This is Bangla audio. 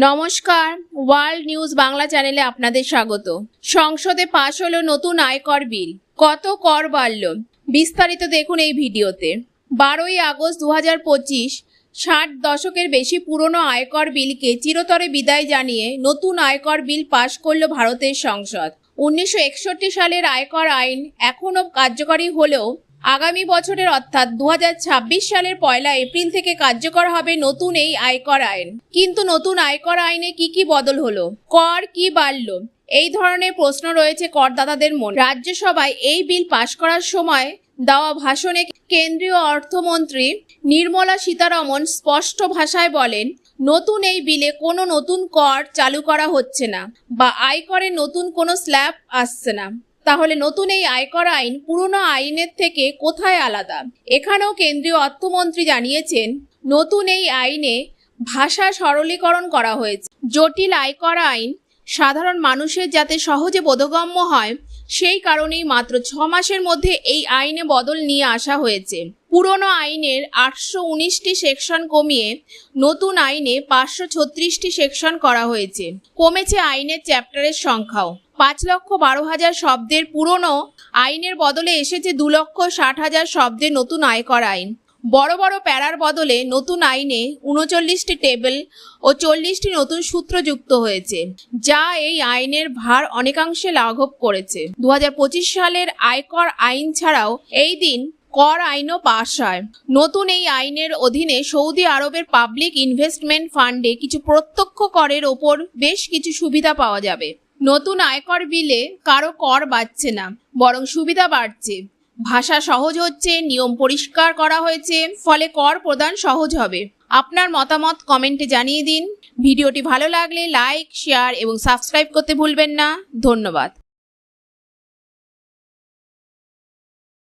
নমস্কার, ওয়ার্ল্ড নিউজ বাংলা চ্যানেলে আপনাদের স্বাগত। সংসদে পাশ হলো নতুন আয়কর বিল। কত কর বাড়ল বিস্তারিত দেখুন এই ভিডিওতে। 12ই আগস্ট 2025 60 দশকের বেশি পুরনো আয়কর বিলকে চিরতরে বিদায় জানিয়ে নতুন আয়কর বিল পাশ করল ভারতের সংসদ। 1961 সালের আয়কর আইন এখনও কার্যকরী হলেও আগামী বছরের অর্থাৎ 2026 সালের 1 এপ্রিল থেকে কার্যকর হবে নতুন এই আয়কর আইন। কিন্তু নতুন আয়কর আইনে কি বদল হলো, কর কি বাড়লো, এই ধরনের প্রশ্ন রয়েছে করদাতাদের মনে। রাজ্যসভায় এই বিল পাশ করার সময় দেওয়া ভাষণে কেন্দ্রীয় অর্থমন্ত্রী নির্মলা সীতারমণ স্পষ্ট ভাষায় বলেন, নতুন এই বিলে কোনো নতুন কর চালু করা হচ্ছে না বা আয়করের নতুন কোনো স্ল্যাব আসছে না। তাহলে নতুন এই আয়কর আইন পুরনো আইনের থেকে কোথায় আলাদা? এখানেও কেন্দ্রীয় অর্থমন্ত্রী জানিয়েছেন, নতুন এই আইনে ভাষা সরলীকরণ করা হয়েছে। জটিল আয়কর আইন সাধারণ মানুষের যাতে সহজে বোধগম্য হয় সেই কারণেই মাত্র 6 মাসের মধ্যে এই আইনে বদল নিয়ে আসা হয়েছে। পুরনো আইনের 819টি সেকশন কমিয়ে নতুন আইনে 536টি সেকশন করা হয়েছে। কমেছে আইনের চ্যাপ্টারের সংখ্যাও। 5,12,000 শব্দের পুরনো আইনের বদলে এসেছে 2,60,000 শব্দের নতুন আয়কর আইন। বড় বড় প্যারার বদলে নতুন আইনে 39টি টেবিল ও 40টি নতুন সূত্র যুক্ত হয়েছে, যা এই আইনের ভার অনেকাংশে লাঘব করেছে। 2025 সালের আয়কর আইন ছাড়াও এই দিন কর আইনও পাশ হয়। নতুন এই আইনের অধীনে সৌদি আরবের পাবলিক ইনভেস্টমেন্ট ফান্ডে কিছু প্রত্যক্ষ করের ওপর বেশ কিছু সুবিধা পাওয়া যাবে। নতুন আয়কর বিলে কারো কর বাড়ছে না, বরং সুবিধা বাড়ছে। ভাষা সহজ হচ্ছে, নিয়ম পরিষ্কার করা হয়েছে, ফলে কর প্রদান সহজ হবে। আপনার মতামত কমেন্টে জানিয়ে দিন। ভিডিওটি ভালো লাগলে লাইক, শেয়ার এবং সাবস্ক্রাইব করতে ভুলবেন না। ধন্যবাদ।